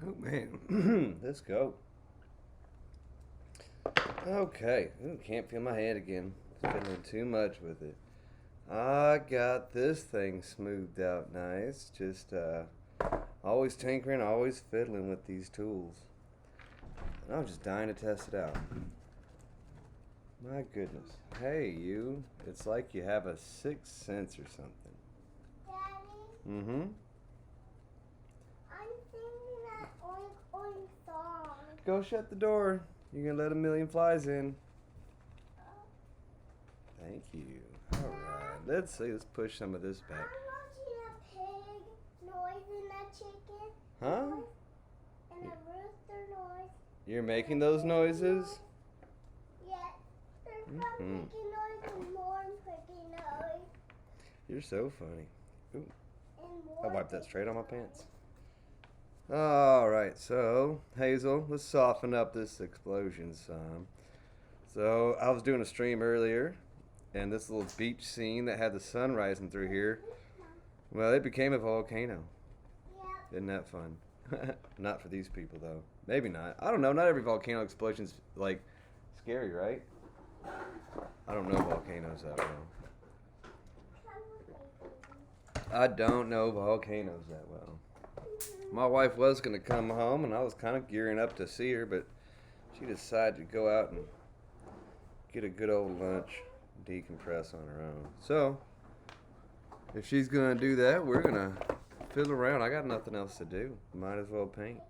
Oh man, let's go. Okay, ooh, can't feel my hand again. Fiddling too much with it. I got this thing smoothed out nice. Just always tinkering, always fiddling with these tools. And I'm just dying to test it out. My goodness. Hey, you. It's like you have a sixth sense or something. Daddy, Mm-hmm. I'm singing that oink oink song. Go shut the door. You're gonna let a million flies in. Uh, Thank you. Alright, let's see. Let's push some of this back. I'm watching a pig noise and a chicken Huh? noise and a rooster noise. You're And making a those pig noises? Yes. There's some Mm-hmm. piggy noise and more piggy noise You're so funny. Ooh, and I'll more wipe that piggy straight on my noise. pants. Alright, so, Hazel, let's soften up this explosion some. So, I was doing a stream earlier, and this little beach scene that had the sun rising through here, well, it became a volcano. Yep. Isn't that fun? Not for these people, though. Maybe not. I don't know. Not every volcano explosion's, like, scary, right? I don't know volcanoes that well. I don't know volcanoes that well. My wife was going to come home, and I was kind of gearing up to see her, but she decided to go out and get a good old lunch, decompress on her own. So, if she's going to do that, we're going to fiddle around. I got nothing else to do. Might as well paint.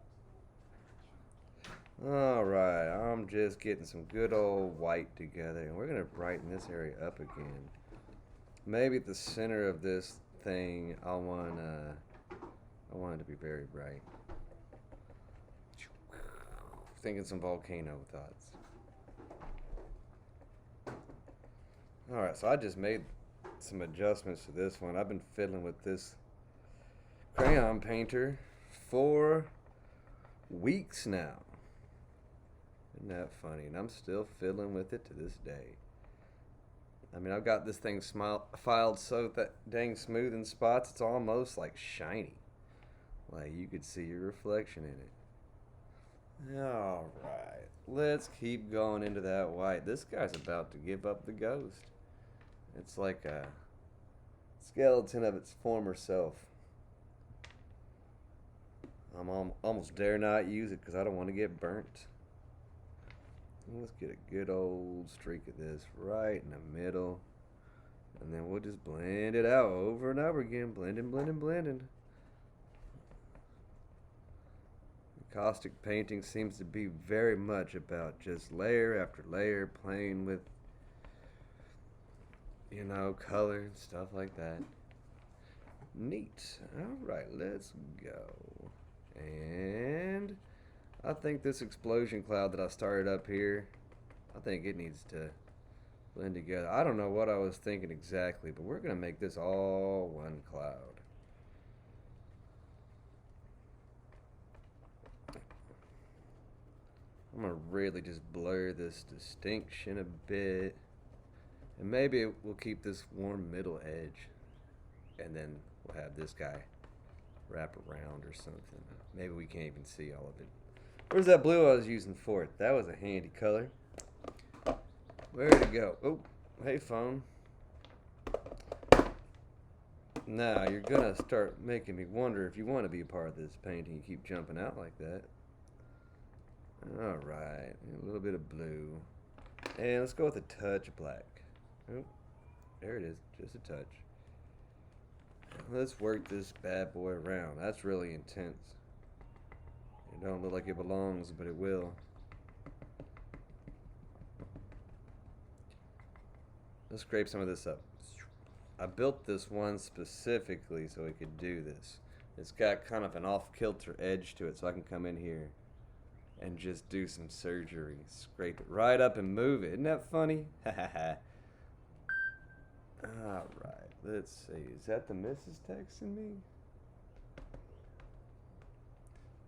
Alright, I'm just getting some good old white together, and we're going to brighten this area up again. Maybe at the center of this thing, I want it to be very bright. Thinking some volcano thoughts. Alright, so I just made some adjustments to this one. I've been fiddling with this crayon painter for weeks now. Isn't that funny? And I'm still fiddling with it to this day. I mean, I've got this thing filed so that dang smooth in spots, it's almost like shiny. Like you could see your reflection in it. Alright, let's keep going into that white. This guy's about to give up the ghost. It's like a skeleton of its former self. I'm almost dare not use it because I don't want to get burnt. Let's get a good old streak of this right in the middle. And then we'll just blend it out over and over again. Blending, blending, blending. Caustic painting seems to be very much about just layer after layer, playing with, color and stuff like that. Neat. Alright, let's go. And I think this explosion cloud that I started up here, I think it needs to blend together. I don't know what I was thinking exactly, but we're going to make this all one cloud. I'm going to really just blur this distinction a bit. And maybe we'll keep this warm middle edge. And then we'll have this guy wrap around or something. Maybe we can't even see all of it. Where's that blue I was using for it? That was a handy color. Where'd it go? Oh, hey phone. Now you're gonna start making me wonder if you want to be a part of this painting. You keep jumping out like that. Alright, a little bit of blue. And let's go with a touch of black. Oh, there it is, just a touch. Let's work this bad boy around. That's really intense. It don't look like it belongs, but it will. Let's scrape some of this up. I built this one specifically so it could do this. It's got kind of an off-kilter edge to it, so I can come in here and just do some surgery. Scrape it right up and move it. Isn't that funny? Alright, let's see. Is that the missus texting me?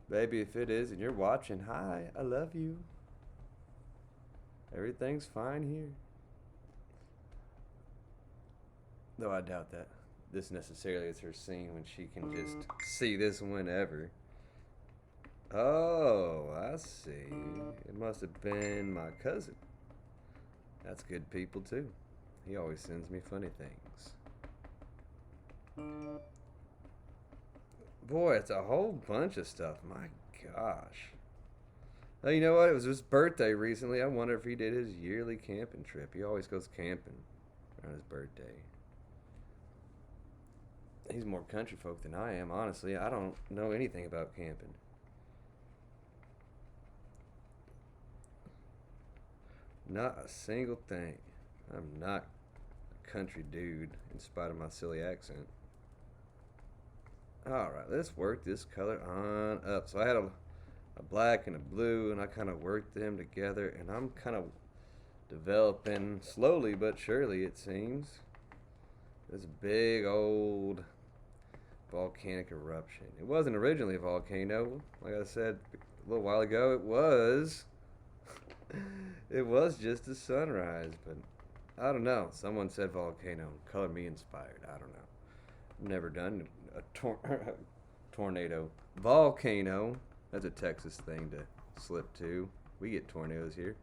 Baby, if it is and you're watching, hi, I love you. Everything's fine here. Though I doubt that this necessarily is her scene when she can just see this whenever. Oh, I see. It must have been my cousin. That's good people too. He always sends me funny things. Boy, it's a whole bunch of stuff. My gosh. Oh, you know what? It was his birthday recently. I wonder if he did his yearly camping trip. He always goes camping around his birthday. He's more country folk than I am, honestly. I don't know anything about camping. Not a single thing. I'm not a country dude, in spite of my silly accent. Alright, let's work this color on up. So I had a black and a blue, and I kind of worked them together, and I'm kind of developing, slowly but surely it seems, this big old volcanic eruption. It wasn't originally a volcano. Like I said a little while ago, it was. It was just a sunrise, but I don't know. Someone said volcano. Color me inspired. I don't know. I've never done a tornado. Volcano. That's a Texas thing to slip to. We get tornadoes here.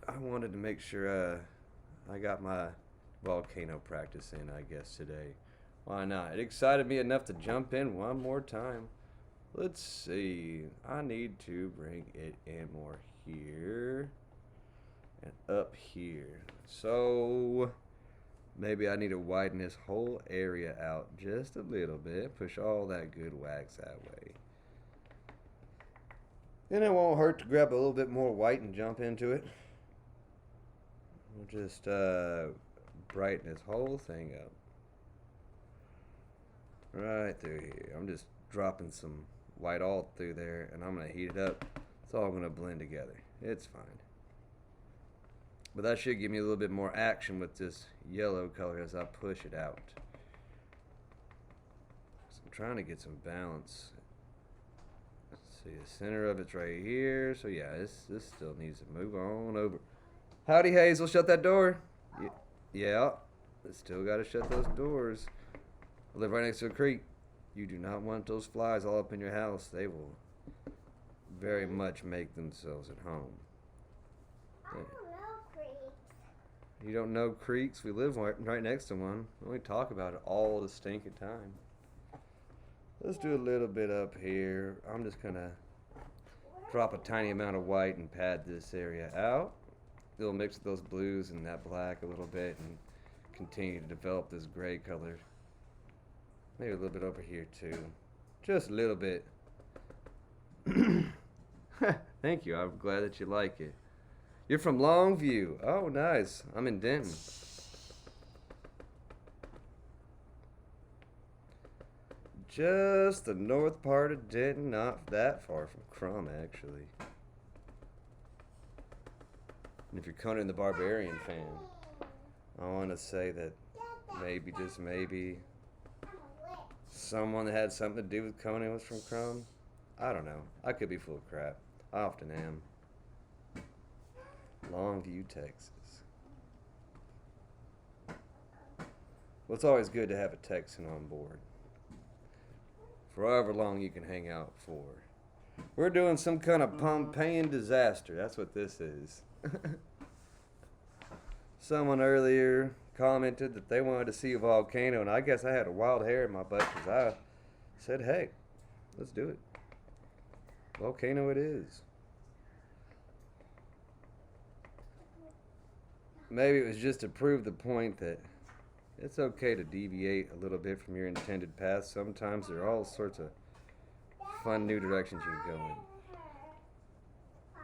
I wanted to make sure I got my volcano practice in, I guess, today. Why not? It excited me enough to jump in one more time. Let's see. I need to bring it in more here and up here. So maybe I need to widen this whole area out just a little bit. Push all that good wax that way. And it won't hurt to grab a little bit more white and jump into it. We'll just brighten this whole thing up. Right through here. I'm just dropping some white all through there, and I'm going to heat it up. It's all going to blend together. It's fine. But that should give me a little bit more action with this yellow color as I push it out. So I'm trying to get some balance. Let's see, the center of it's right here. So yeah, this still needs to move on over. Howdy, Hazel. Shut that door. Yeah. Still got to shut those doors. I live right next to a creek. You do not want those flies all up in your house. They will very much make themselves at home. I don't know creeks. You don't know creeks? We live right next to one. We talk about it all the stinking time. Let's do a little bit up here. I'm just going to drop a tiny amount of white and pad this area out. It'll mix with those blues and that black a little bit and continue to develop this gray color. Maybe a little bit over here too. Just a little bit. Thank you. I'm glad that you like it. You're from Longview. Oh, nice. I'm in Denton. Just the north part of Denton, not that far from Crum, actually. And if you're Conan the Barbarian fan, I want to say that maybe, just maybe, someone that had something to do with Conan was from Crum. I don't know. I could be full of crap. I often am. Longview, Texas. Well, it's always good to have a Texan on board. For however long you can hang out for. We're doing some kind of Pompeian disaster. That's what this is. Someone earlier commented that they wanted to see a volcano, and I guess I had a wild hair in my butt because I said, hey, let's do it. Volcano it is. Maybe it was just to prove the point that it's okay to deviate a little bit from your intended path. Sometimes there are all sorts of fun new directions you can go in.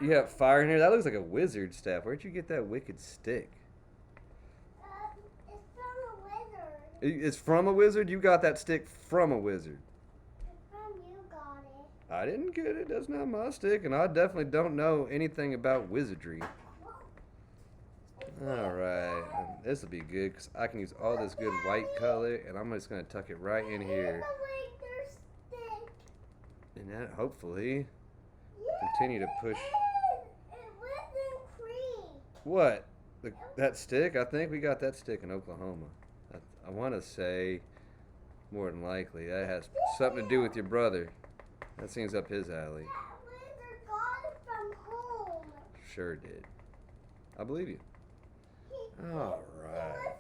You have fire in here? That looks like a wizard staff. Where'd you get that wicked stick? It's from a wizard. It's from a wizard? You got that stick from a wizard. It's from you got it. I didn't get it. That's not my stick, and I definitely don't know anything about wizardry. Alright, this will be good because I can use all this good white color, and I'm just going to tuck it right in here. And that hopefully continue to push. It wasn't cream. What? That stick? I think we got that stick in Oklahoma. I want to say more than likely that has something to do with your brother. That seems up his alley. That lizard got it from home. Sure did. I believe you. He All wants right. to take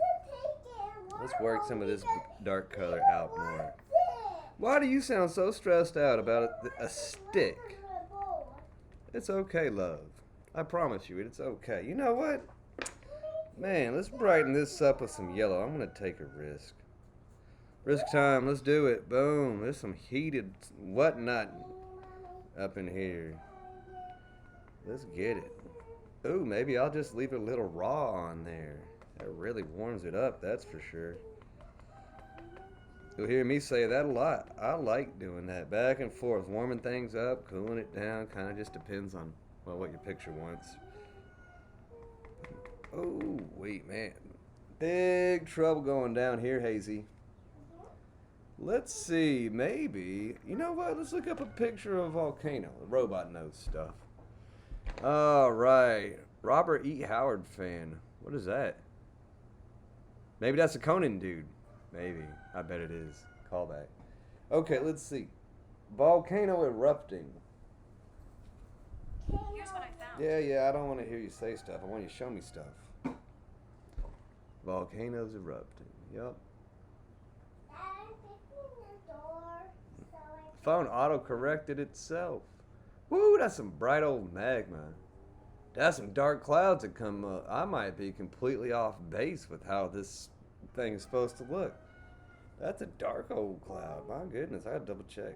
it and Let's run work home some of this because dark color he out more. wants it. Why do you sound so stressed out about He a wants stick? the lizard bowl. It's okay, love. I promise you, it's okay. You know what? Man, let's brighten this up with some yellow. I'm gonna take a risk. Risk time, let's do it. Boom. There's some heated whatnot up in here. Let's get it. Ooh, maybe I'll just leave it a little raw on there. That really warms it up, that's for sure. You'll hear me say that a lot. I like doing that. Back and forth, warming things up, cooling it down. Kind of just depends on, well, what your picture wants. Oh, wait, man. Big trouble going down here, Hazy. Let's see, maybe. You know what? Let's look up a picture of a volcano. The robot knows stuff. All right. Robert E. Howard fan. What is that? Maybe that's a Conan dude. Maybe. I bet it is. Callback. Okay, let's see. Volcano erupting. Here's what I found. Yeah, I don't want to hear you say stuff. I want you to show me stuff. Volcanoes erupting. Yep. Dad, I'm fixing the door so I Phone auto-corrected itself. Woo, that's some bright old magma. That's some dark clouds that come up. I might be completely off base with how this thing is supposed to look. That's a dark old cloud. My goodness, I gotta double check.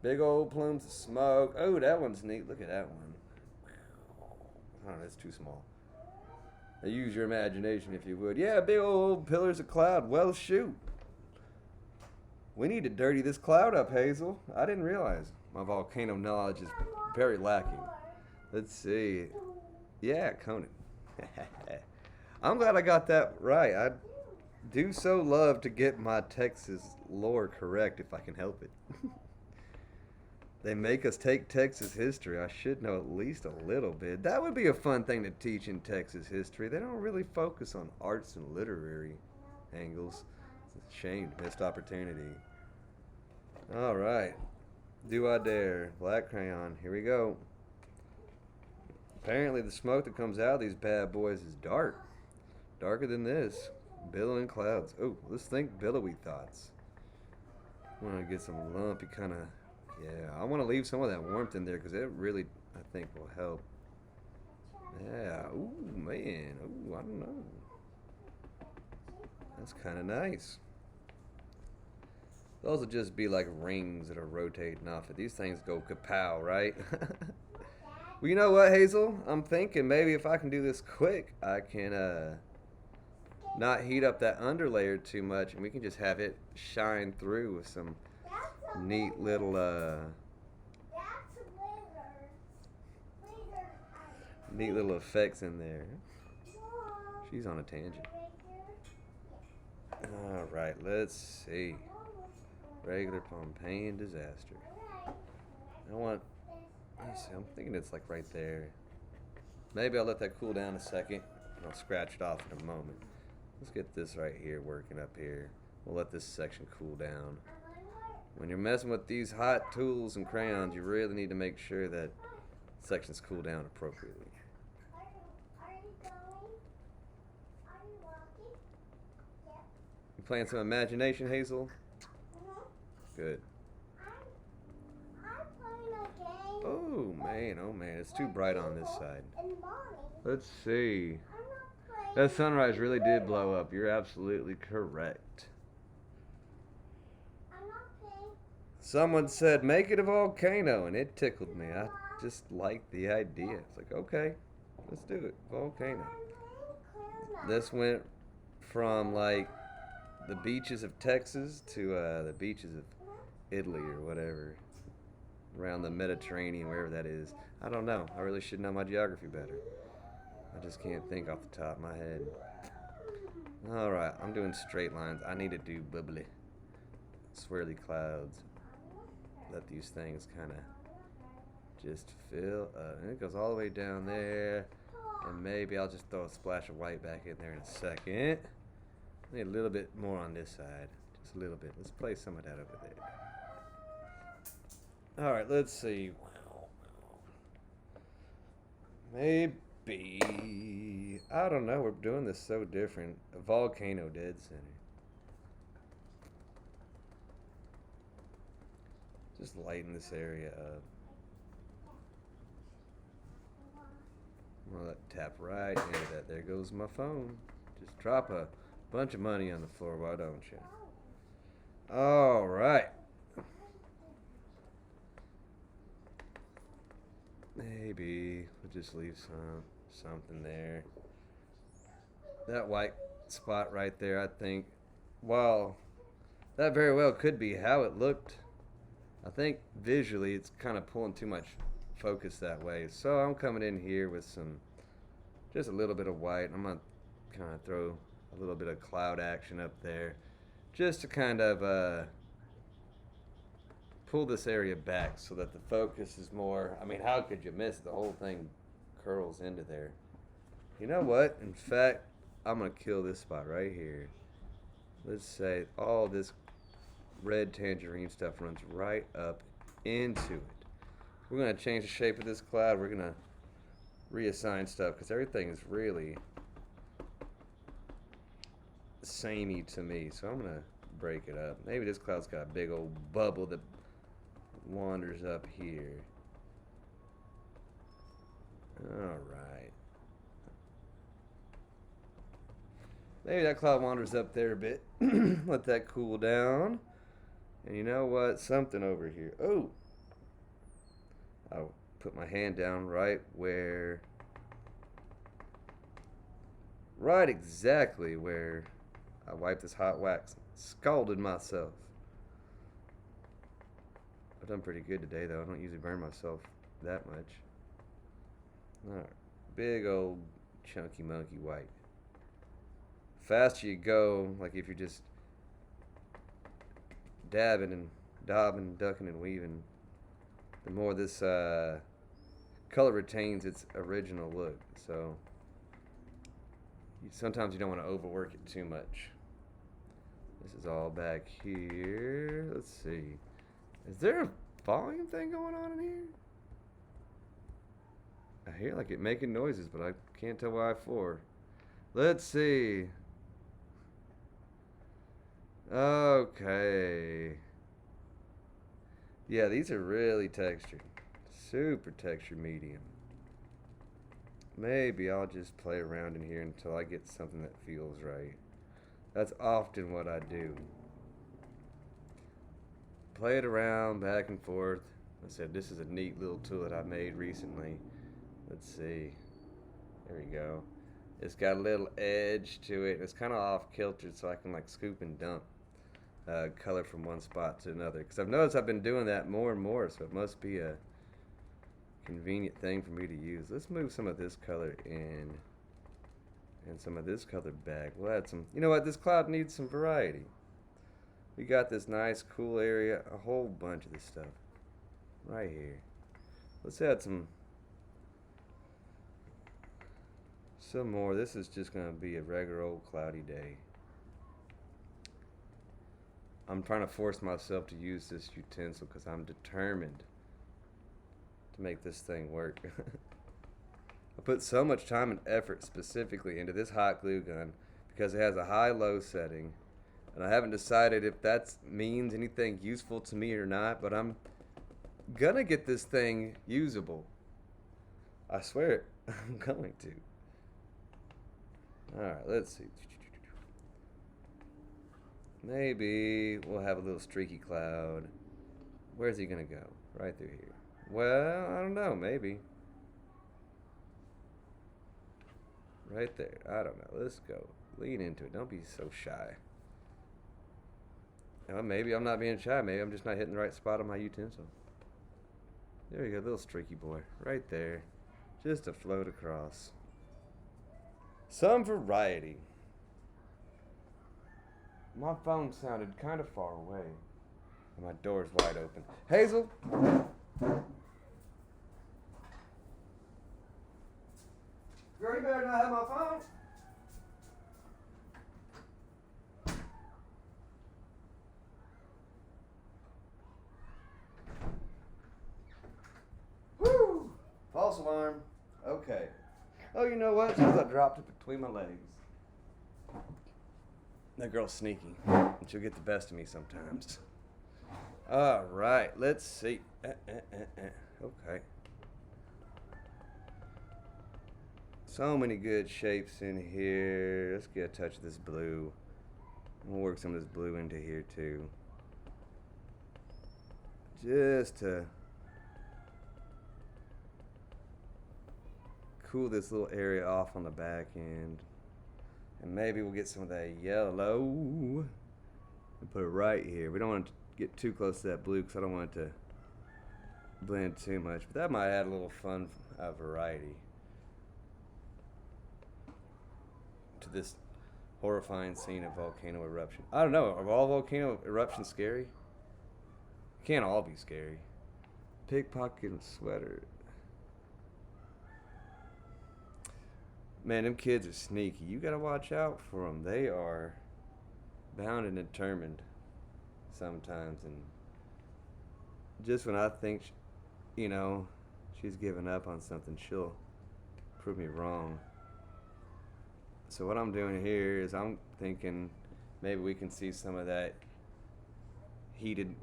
Big old plumes of smoke. Oh, that one's neat. Look at that one. Oh, that's too small. Use your imagination if you would. Yeah, big old pillars of cloud. Well, shoot. We need to dirty this cloud up, Hazel. I didn't realize. My volcano knowledge is very lacking. Let's see. Yeah, Conan. I'm glad I got that right. I do so love to get my Texas lore correct if I can help it. They make us take Texas history. I should know at least a little bit. That would be a fun thing to teach in Texas history. They don't really focus on arts and literary angles. It's a shame, missed opportunity. All right. Do I dare? Black crayon. Here we go. Apparently the smoke that comes out of these bad boys is dark. Darker than this. Billowing clouds. Oh, let's think billowy thoughts. I want to get some lumpy kind of... Yeah, I want to leave some of that warmth in there because it really, I think, will help. Yeah. Ooh, man. Ooh, I don't know. That's kind of nice. Those will just be like rings that are rotating off it. These things go kapow, right? Well, you know what, Hazel? I'm thinking maybe if I can do this quick, I can not heat up that underlayer too much, and we can just have it shine through with some neat little neat little effects in there. She's on a tangent. All right, let's see. Regular Pompeian disaster. I want. Let me see. I'm thinking it's like right there. Maybe I'll let that cool down a second, and I'll scratch it off in a moment. Let's get this right here working up here. We'll let this section cool down. When you're messing with these hot tools and crayons, you really need to make sure that sections cool down appropriately. Are you going? Are you walking? Yep. You playing some imagination, Hazel? Good. I'm playing a game. Oh man, it's too bright on this side. And Mommy, Let's see. I'm not playing. That sunrise really did blow up. You're absolutely correct. I'm not playing. Someone said, make it a volcano, and it tickled me. I just liked the idea. It's like, okay, let's do it. Volcano. I'm playing This went from like the beaches of Texas to the beaches of Italy or whatever. Around the Mediterranean, wherever that is. I don't know. I really should know my geography better. I just can't think off the top of my head. Alright, I'm doing straight lines. I need to do bubbly, swirly clouds. Let these things kind of just fill up. And it goes all the way down there. And maybe I'll just throw a splash of white back in there in a second. I need a little bit more on this side Just a little bit. Let's play some of that over there. Alright, let's see. Maybe. I don't know. We're doing this so different. A volcano dead center. Just lighten this area up. I'm gonna tap right into that. There goes my phone. Just drop a bunch of money on the floor, why don't you? Alright. Maybe we'll just leave something there. That white spot right there, I think, well, that very well could be how it looked. I think visually it's kind of pulling too much focus that way. So I'm coming in here with just a little bit of white. I'm going to kind of throw a little bit of cloud action up there just to kind of pull this area back so that the focus is more, I mean, how could you miss? The whole thing curls into there. You know what? In fact, I'm going to kill this spot right here. Let's say all this red tangerine stuff runs right up into it. We're going to change the shape of this cloud. We're going to reassign stuff because everything is really samey to me. So I'm going to break it up. Maybe this cloud's got a big old bubble that wanders up here. Alright. Maybe that cloud wanders up there a bit. Let that cool down. And you know what? Something over here. Oh! I'll put my hand down right where... right exactly where I wiped this hot wax. Scalded myself. I've done pretty good today, though. I don't usually burn myself that much. Alright. Big old chunky monkey white. Faster you go, like if you're just dabbing and dobbing, ducking and weaving, the more this color retains its original look. So sometimes you don't want to overwork it too much. This is all back here. Let's see. Is there a volume thing going on in here? I hear like it making noises, but I can't tell why for. Let's see. Okay. Yeah, these are really textured. Super textured medium. Maybe I'll just play around in here until I get something that feels right. That's often what I do. Play it around back and forth. I said this is a neat little tool that I made recently. Let's see. There we go. It's got a little edge to it. It's kind of off kilter, so I can like scoop and dump color from one spot to another. Because I've noticed I've been doing that more and more, so it must be a convenient thing for me to use. Let's move some of this color in and some of this color back. We'll add some. You know what? This cloud needs some variety. We got this nice cool area, a whole bunch of this stuff right here. Let's add some more. This is just going to be a regular old cloudy day. I'm trying to force myself to use this utensil because I'm determined to make this thing work. I put so much time and effort specifically into this hot glue gun because it has a high-low setting, and I haven't decided if that means anything useful to me or not, but I'm gonna get this thing usable. I swear it. I'm going to. Alright, let's see. Maybe we'll have a little streaky cloud. Where's he gonna go? Right through here. Well, I don't know, maybe. Right there. I don't know. Let's go. Lean into it. Don't be so shy. Well, maybe I'm not being shy. Maybe I'm just not hitting the right spot on my utensil. There you go, little streaky boy. Right there. Just to float across. Some variety. My phone sounded kind of far away. And my door's wide open. Hazel! Girl, you better not have my phone. False alarm. Okay. Oh, you know what? Since I dropped it between my legs. That girl's sneaky. She'll get the best of me sometimes. All right, let's see. Okay. So many good shapes in here. Let's get a touch of this blue. We'll work some of this blue into here too. Just to cool this little area off on the back end. And maybe we'll get some of that yellow and put it right here. We don't want to get too close to that blue because I don't want it to blend too much. But that might add a little fun variety to this horrifying scene of volcano eruption. I don't know. Are all volcano eruptions scary? Can't all be scary. Pickpocket sweater. Man, them kids are sneaky. You gotta watch out for them. They are bound and determined sometimes. And just when I think, she's given up on something, she'll prove me wrong. So what I'm doing here is I'm thinking maybe we can see some of that heated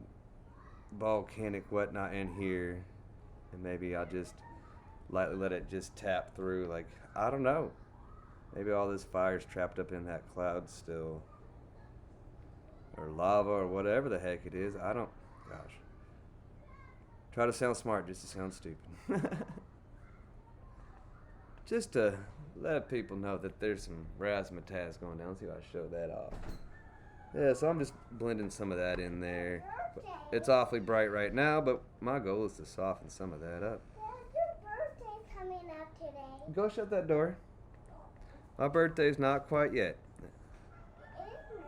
volcanic whatnot in here. And maybe I'll just lightly let it just tap through, like, I don't know. Maybe all this fire's trapped up in that cloud still. Or lava or whatever the heck it is. Gosh. Try to sound smart just to sound stupid. Just to let people know that there's some razzmatazz going down. Let's see if I show that off. Yeah, so I'm just blending some of that in there. It's awfully bright right now, but my goal is to soften some of that up. Coming up today. Go shut that door. My birthday's not quite yet. It is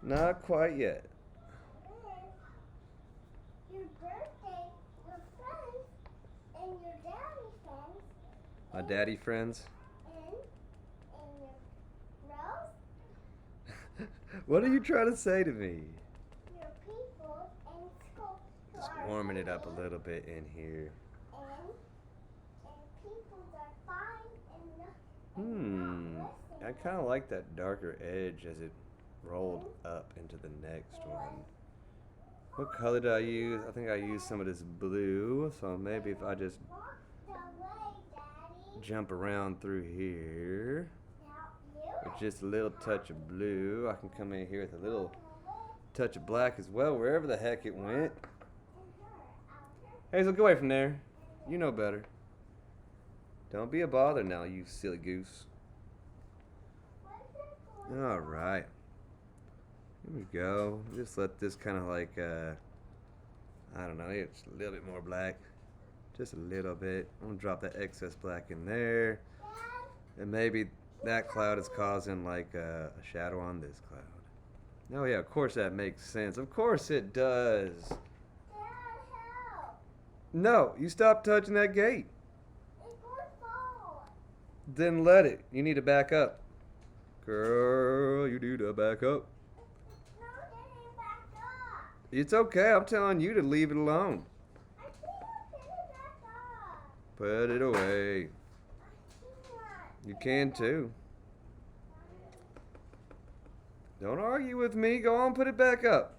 now. Not quite yet. It is. Your birthday, your friends, and your daddy friends. My daddy friends. And your Rose. What are you trying to say to me? Your people in school. Just warming it up a little bit in here. I kind of like that darker edge as it rolled up into the next one. What color did I use? I think I used some of this blue, so maybe if I just jump around through here with just a little touch of blue, I can come in here with a little touch of black as well, wherever the heck it went. Hazel, go away from there. You know better. Don't be a bother now, you silly goose. Alright. Here we go. Just let this kind of like, I don't know, it's a little bit more black. Just a little bit. I'm going to drop that excess black in there. And maybe that cloud is causing like a shadow on this cloud. Oh yeah, of course that makes sense. Of course it does. Dad, help. No, you stop touching that gate. Then let it. You need to back up. Girl, you need to back up. No, Daddy, back up. It's okay. I'm telling you to leave it alone. I can't put it back up. Put it away. I can't. You can too. Don't argue with me. Go on, put it back up.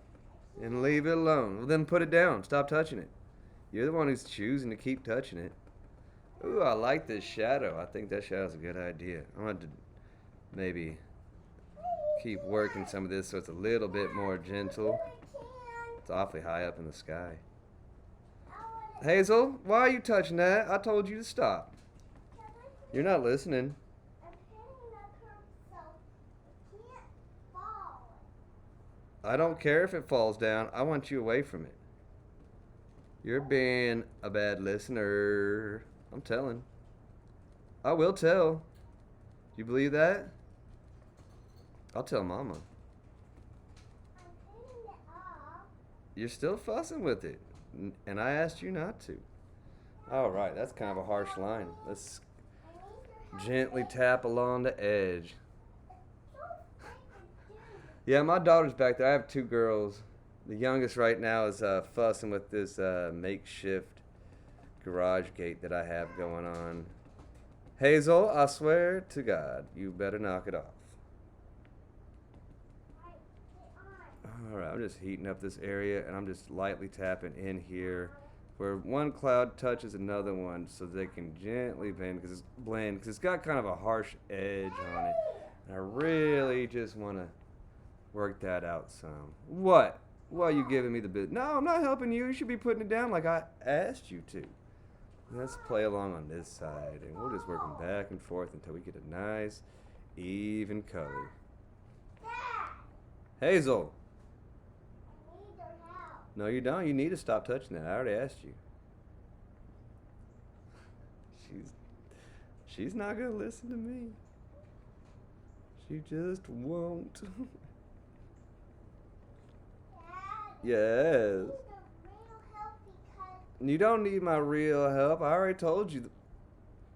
And leave it alone. Well, then put it down. Stop touching it. You're the one who's choosing to keep touching it. Ooh, I like this shadow. I think that shadow's a good idea. I want to maybe keep working some of this so it's a little bit more gentle. It's awfully high up in the sky. Hazel, why are you touching that? I told you to stop. You're not listening. I'm picking up her so it can't fall. I don't care if it falls down. I want you away from it. You're being a bad listener. I'm telling. I will tell. Do you believe that? I'll tell Mama. I'm picking it up. You're still fussing with it. And I asked you not to. Alright, that's kind of a harsh line. Let's gently tap along the edge. Yeah, my daughter's back there. I have 2 girls. The youngest right now is fussing with this makeshift garage gate that I have going on. Hazel, I swear to God, you better knock it off. Alright, I'm just heating up this area, and I'm just lightly tapping in here where one cloud touches another one so they can gently blend because it's got kind of a harsh edge on it. And I really just want to work that out some. What? Why are you giving me the bit? No, I'm not helping you. You should be putting it down like I asked you to. Let's play along on this side, and we're just working back and forth until we get a nice, even color. Hazel. No, you don't. You need to stop touching that. I already asked you. She's not gonna listen to me. She just won't. Yes. You don't need my real help. I already told you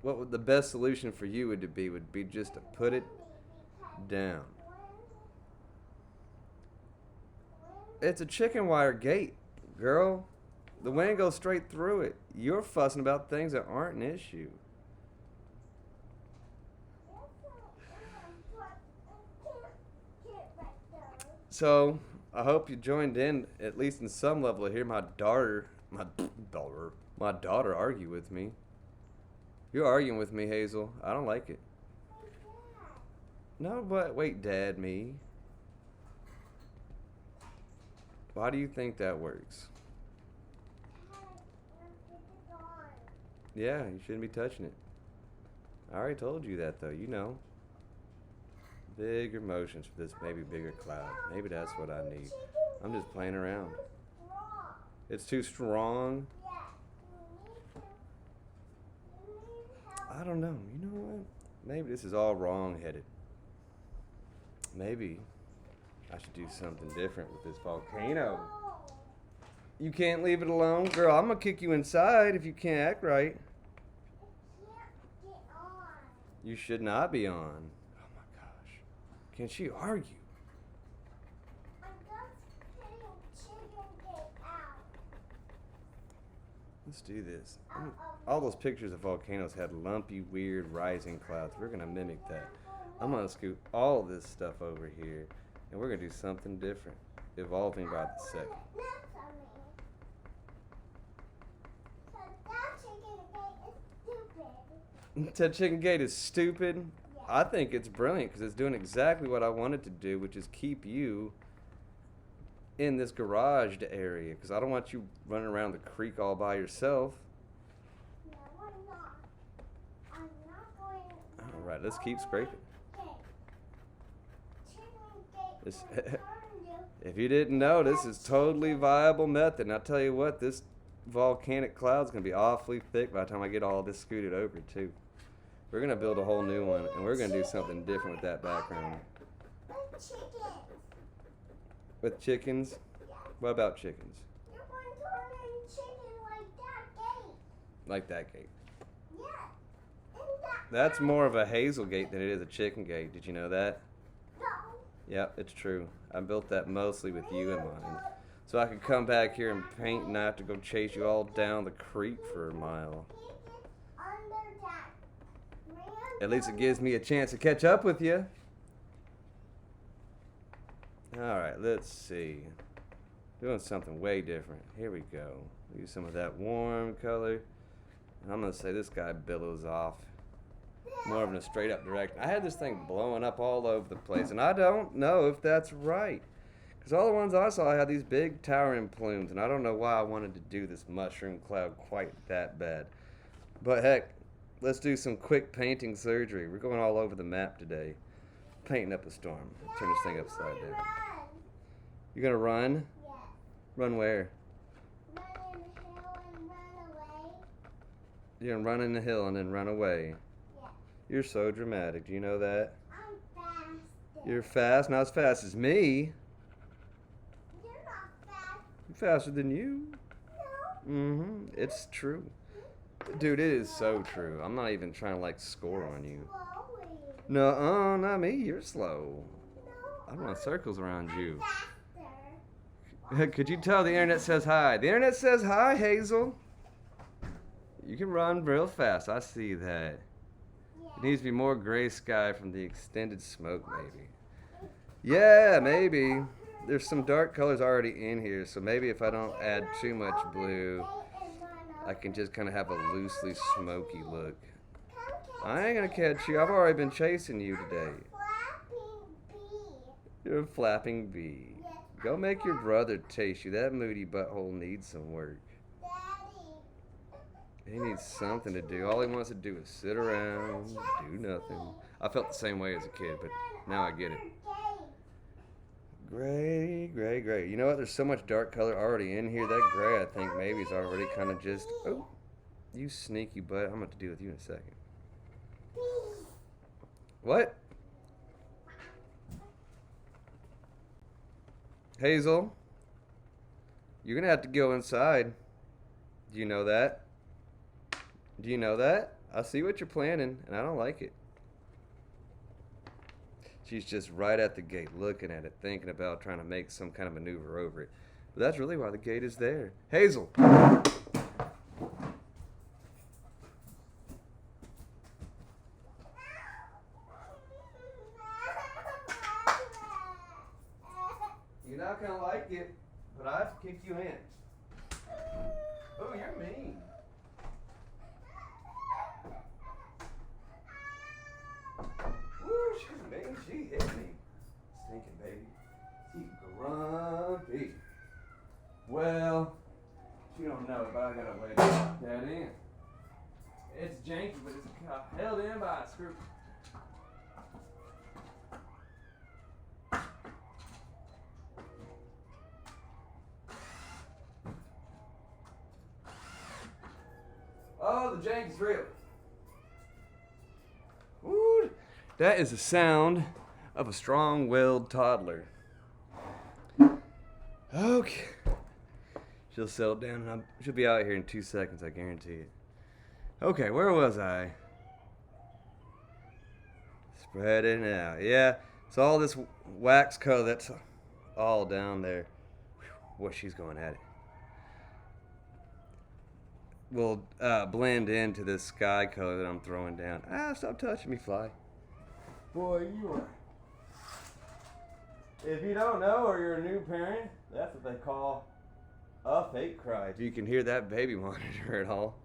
what the best solution for you would be just to put it down. It's a chicken wire gate, girl. The wind goes straight through it. You're fussing about things that aren't an issue. So, I hope you joined in, at least in some level, to hear my daughter argue with me. You're arguing with me, Hazel. I don't like it. No, but wait, Dad, me. Why do you think that works? Yeah, you shouldn't be touching it. I already told you that, though. You know. Bigger motions for this maybe bigger cloud. Maybe that's what I need. I'm just playing around. It's too strong? I don't know. You know what? Maybe this is all wrong-headed. Maybe I should do something different with this volcano. You can't leave it alone? Girl, I'm going to kick you inside if you can't act right. You should not be on. Oh my gosh. Can she argue? I'm just putting chicken gate out. Let's do this. All those pictures of volcanoes had lumpy, weird, rising clouds. We're going to mimic that. I'm going to scoot all this stuff over here, and we're going to do something different, evolving by the second. That chicken gate is stupid? Yeah. I think it's brilliant because it's doing exactly what I wanted to do, which is keep you in this garaged area because I don't want you running around the creek all by yourself. No, I'm not. I'm not going. All right, let's keep scraping. If you didn't know, this is totally viable method. And I'll tell you what, this volcanic cloud's going to be awfully thick by the time I get all this scooted over, too. We're going to build a whole new one, and we're going to do something different with that background. With chickens. With chickens? Yeah. What about chickens? You're going to turn in chicken like that gate. Like that gate? Yeah. In that That's more of a hazel gate than it is a chicken gate. Did you know that? No. Yep, it's true. I built that mostly with you in mind. So I could come back here and paint and not have to go chase you all down the creek for a mile. At least it gives me a chance to catch up with you. Alright, let's see. Doing something way different. Here we go. Use some of that warm color. And I'm going to say this guy billows off more of in a straight up direction. I had this thing blowing up all over the place, and I don't know if that's right. Because all the ones I saw had these big towering plumes, and I don't know why I wanted to do this mushroom cloud quite that bad. But heck, let's do some quick painting surgery. We're going all over the map today. Painting up a storm. Turn this thing upside down. You're going to run? Yeah. Run where? Run in the hill and run away. You're going to run in the hill and then run away. Yeah. You're so dramatic. Do you know that? I'm fast. You're fast, not as fast as me. You're not fast. I'm faster than you. No. Mm-hmm. It's true. Dude, it is so true. I'm not even trying to, like, score on you. Slowly. No, not me. You're slow. No. I don't want circles around you. Faster. Could you tell the internet says hi? The internet says hi, Hazel. You can run real fast. I see that. It needs to be more gray sky from the extended smoke, maybe. Yeah, maybe. There's some dark colors already in here, so maybe if I don't add too much blue, I can just kind of have a loosely smoky look. I ain't gonna catch you. I've already been chasing you today. You're a flapping bee. Go make your brother taste you. That moody butthole needs some work. He needs something to do. All he wants to do is sit around, do nothing. I felt the same way as a kid, but now I get it. Gray, gray, gray. You know what? There's so much dark color already in here. That gray, I think, maybe is already kind of just... Oh, you sneaky butt. I'm going to deal with you in a second. What? Hazel, you're going to have to go inside. Do you know that? Do you know that? I see what you're planning, and I don't like it. She's just right at the gate, looking at it, thinking about trying to make some kind of maneuver over it. But that's really why the gate is there. Hazel! You're not going to like it, but I have to kick you in. Oh, you're mean. Woo, she's mean. She hit me. Stinking baby. She's grumpy. Well, she don't know it, but I got a way to lock that in. It's janky, but it's held in by a screw. Oh, the jank is real. Woo. That is the sound of a strong-willed toddler. Okay. She'll settle down and she'll be out here in 2 seconds, I guarantee it. Okay, where was I? Spreading out. Yeah, it's all this wax color that's all down there. Whew, boy, she's going at it. Will blend into this sky color that I'm throwing down. Ah, stop touching me, fly. Boy, you are. If you don't know or you're a new parent, that's what they call a fake cry. If you can hear that baby monitor at all.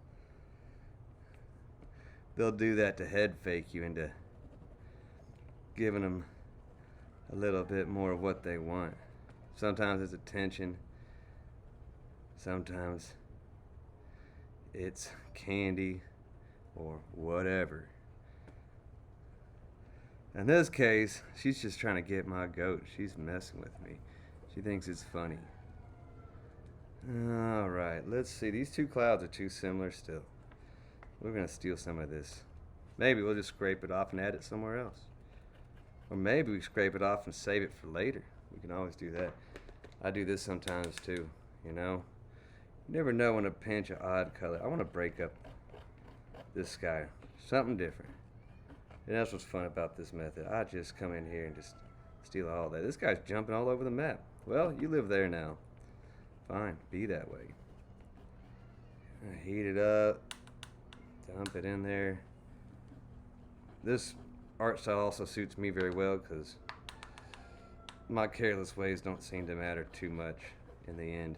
They'll do that to head fake you into giving them a little bit more of what they want. Sometimes it's attention. Sometimes it's candy or whatever. In this case, she's just trying to get my goat. She's messing with me. She thinks it's funny. Alright, let's see. These two clouds are too similar still. We're going to steal some of this. Maybe we'll just scrape it off and add it somewhere else. Or maybe we scrape it off and save it for later. We can always do that. I do this sometimes too, you know. You never know when to pinch an odd color. I want to break up this sky. Something different. And that's what's fun about this method. I just come in here and just steal all that. This guy's jumping all over the map. Well, you live there now. Fine, be that way. Heat it up. Dump it in there. This art style also suits me very well because my careless ways don't seem to matter too much in the end.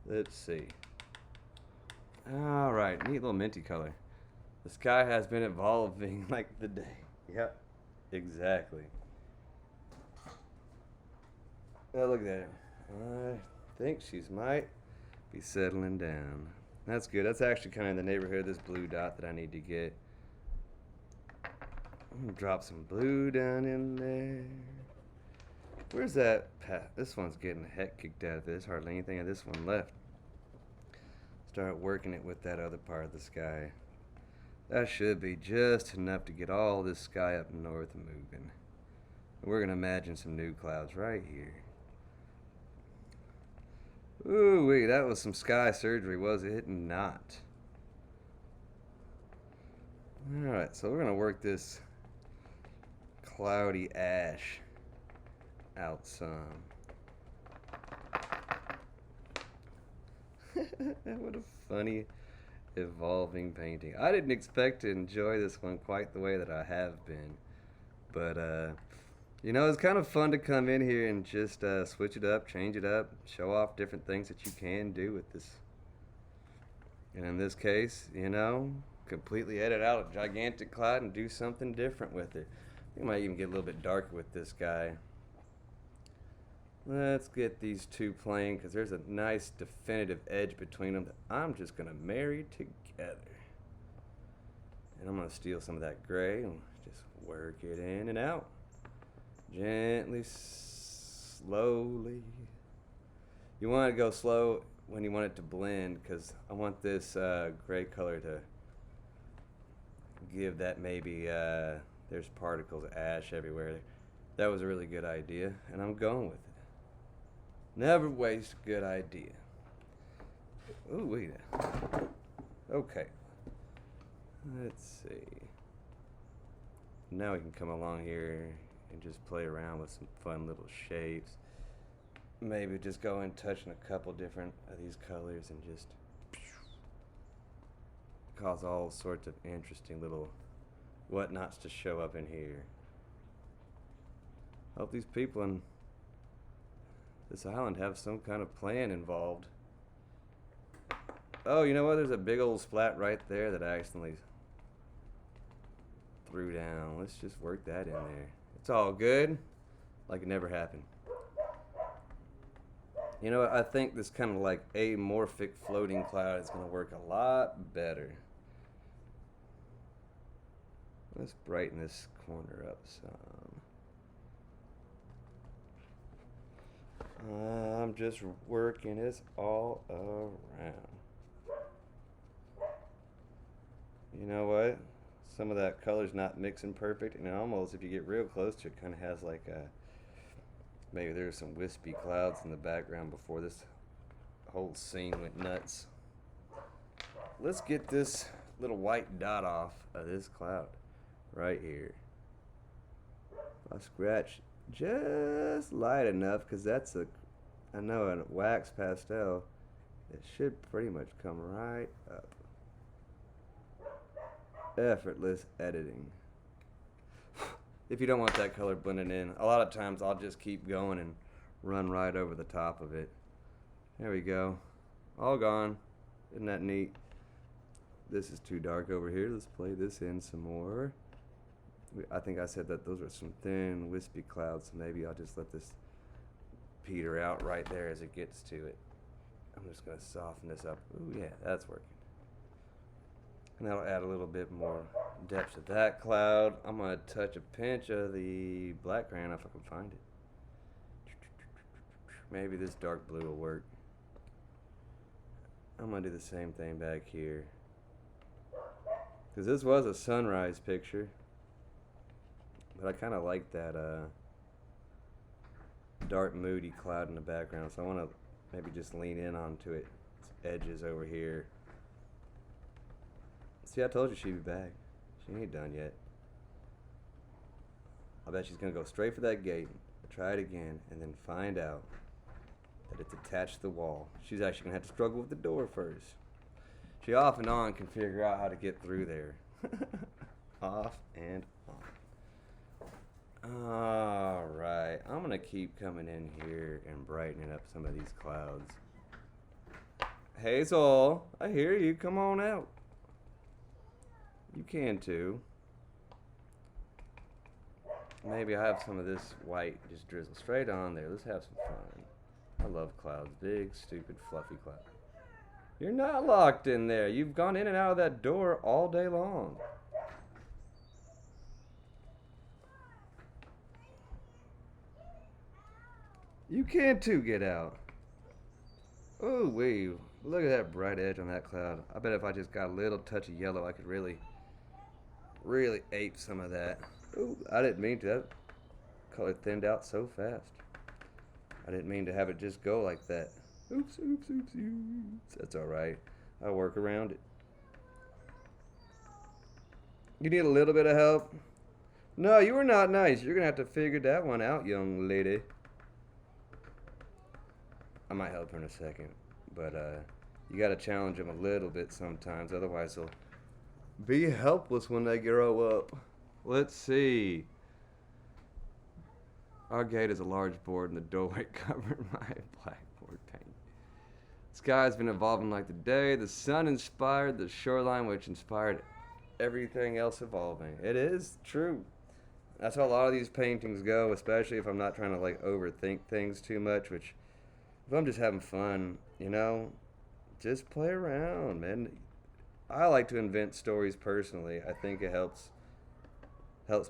Let's see. Alright, neat little minty color. The sky has been evolving like the day. Yep, exactly. Oh, look at that. I think she's might be settling down. That's good. That's actually kind of in the neighborhood of this blue dot that I need to get. I'm going to drop some blue down in there. Where's that? This one's getting the heck kicked out of it. There's hardly anything of this one left. Start working it with that other part of the sky. That should be just enough to get all this sky up north moving. We're going to imagine some new clouds right here. Ooh-wee, that was some sky surgery, was it not? Alright, so we're going to work this cloudy ash out some. What a funny evolving painting. I didn't expect to enjoy this one quite the way that I have been. But, it's kind of fun to come in here and just switch it up, change it up, show off different things that you can do with this. And in this case, completely edit out a gigantic cloud and do something different with it. We might even get a little bit darker with this guy. Let's get these two playing because there's a nice definitive edge between them that I'm just going to marry together. And I'm going to steal some of that gray and just work it in and out. Gently, slowly. You want to go slow when you want it to blend because I want this gray color to give that maybe, there's particles of ash everywhere. That was a really good idea, and I'm going with it. Never waste a good idea. Ooh, wait. Okay. Let's see. Now we can come along here and just play around with some fun little shapes. Maybe just go in touching a couple different of these colors and just cause all sorts of interesting little whatnots to show up in here. Hope these people in this island have some kind of plan involved. Oh, you know what? There's a big old splat right there that I accidentally threw down. Let's just work that in there. It's all good. Like it never happened. You know what? I think this kind of like amorphic floating cloud is going to work a lot better. Let's brighten this corner up some. I'm just working this all around. You know what? Some of that color's not mixing perfect, and almost if you get real close to it, kind of has like a, maybe there's some wispy clouds in the background before this whole scene went nuts. Let's get this little white dot off of this cloud right here. I'll scratch just light enough because that's I know a wax pastel, it should pretty much come right up. Effortless editing. If you don't want that color blending in, a lot of times I'll just keep going and run right over the top of it. There we go. All gone. Isn't that neat? This is too dark over here. Let's play this in some more. I think I said that those are some thin, wispy clouds, so maybe I'll just let this peter out right there as it gets to it. I'm just going to soften this up. Ooh, yeah, that's working. And that'll add a little bit more depth to that cloud. I'm going to touch a pinch of the black crayon if I can find it. Maybe this dark blue will work. I'm going to do the same thing back here. Because this was a sunrise picture. But I kind of like that dark, moody cloud in the background. So I want to maybe just lean in onto its edges over here. See, I told you she'd be back. She ain't done yet. I bet she's going to go straight for that gate, try it again, and then find out that it's attached to the wall. She's actually going to have to struggle with the door first. She off and on can figure out how to get through there. Off and on. Alright, I'm going to keep coming in here and brightening up some of these clouds. Hazel, I hear you. Come on out. You can too. Maybe I have some of this white just drizzle straight on there. Let's have some fun. I love clouds. Big, stupid, fluffy clouds. You're not locked in there. You've gone in and out of that door all day long. You can too get out. Oh, wee. Look at that bright edge on that cloud. I bet if I just got a little touch of yellow, I could really ape some of that. Ooh, I didn't mean to. That color thinned out so fast. I didn't mean to have it just go like that. Oops, oops, oops, oops. That's alright. I'll work around it. You need a little bit of help? No, you were not nice. You're going to have to figure that one out, young lady. I might help her in a second. But, You got to challenge them a little bit sometimes, otherwise they'll be helpless when they grow up. Let's see. Our gate is a large board and the doorway covered by blackboard paint. The sky has been evolving like the day. The sun inspired the shoreline, which inspired everything else evolving. It is true. That's how a lot of these paintings go, especially if I'm not trying to like overthink things too much, which if I'm just having fun, just play around, man. I like to invent stories personally. I think it helps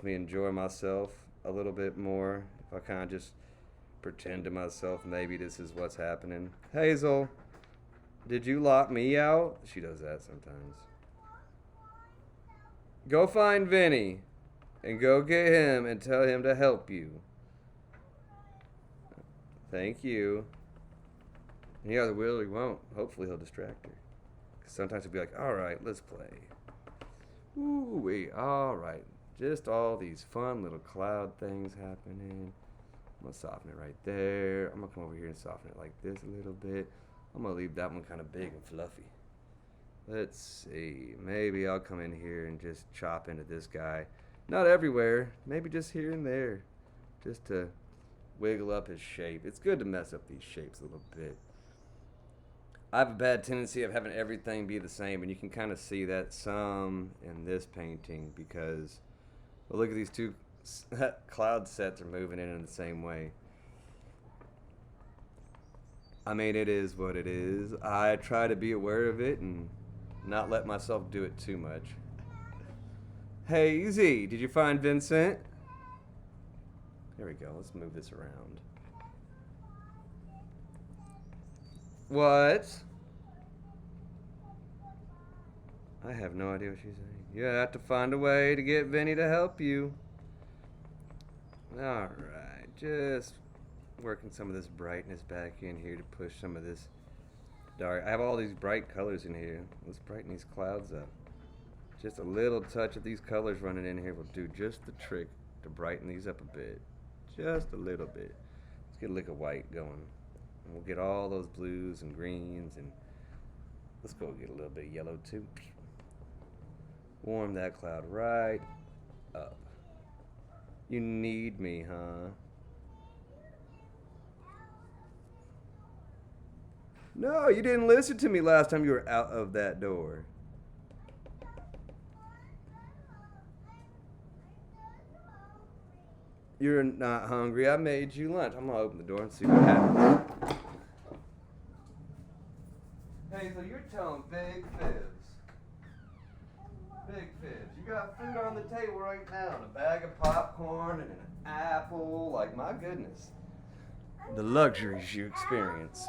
me enjoy myself a little bit more if I kind of just pretend to myself maybe this is what's happening. Hazel, did you lock me out? She does that sometimes. Go find Vinny and go get him and tell him to help you. Thank you. And he either will or he won't. Hopefully he'll distract her. Because sometimes he'll be like, all right, let's play. Ooh-wee, all right. Just all these fun little cloud things happening. I'm going to soften it right there. I'm going to come over here and soften it like this a little bit. I'm going to leave that one kind of big and fluffy. Let's see. Maybe I'll come in here and just chop into this guy. Not everywhere. Maybe just here and there. Just to wiggle up his shape. It's good to mess up these shapes a little bit. I have a bad tendency of having everything be the same, and you can kind of see that some in this painting because, well, look at these two cloud sets are moving in the same way. I mean, it is what it is. I try to be aware of it and not let myself do it too much. Hey, Z, did you find Vincent? There we go. Let's move this around. What? I have no idea what she's saying. You have to find a way to get Vinny to help you. Alright, just working some of this brightness back in here to push some of this dark. I have all these bright colors in here. Let's brighten these clouds up. Just a little touch of these colors running in here will do just the trick to brighten these up a bit. Just a little bit. Let's get a lick of white going. And we'll get all those blues and greens, and let's go get a little bit of yellow too. Warm that cloud right up. You need me, huh? No, you didn't listen to me last time you were out of that door. You're not hungry. I made you lunch. I'm going to open the door and see what happens. Hazel, you're telling big fibs. Big fibs. You got food on the table right now. And a bag of popcorn and an apple. Like, my goodness. The luxuries you experience.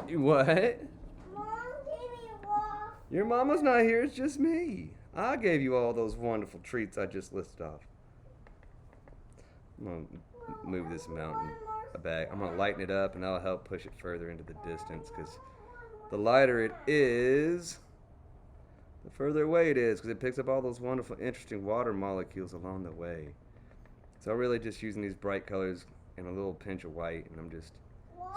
What? Mom gave me a walk. Your mama's not here. It's just me. I gave you all those wonderful treats I just listed off. I'm going to move this mountain back. I'm going to lighten it up, and that'll help push it further into the distance, because the lighter it is, the further away it is, because it picks up all those wonderful, interesting water molecules along the way. So I'm really just using these bright colors and a little pinch of white, and I'm just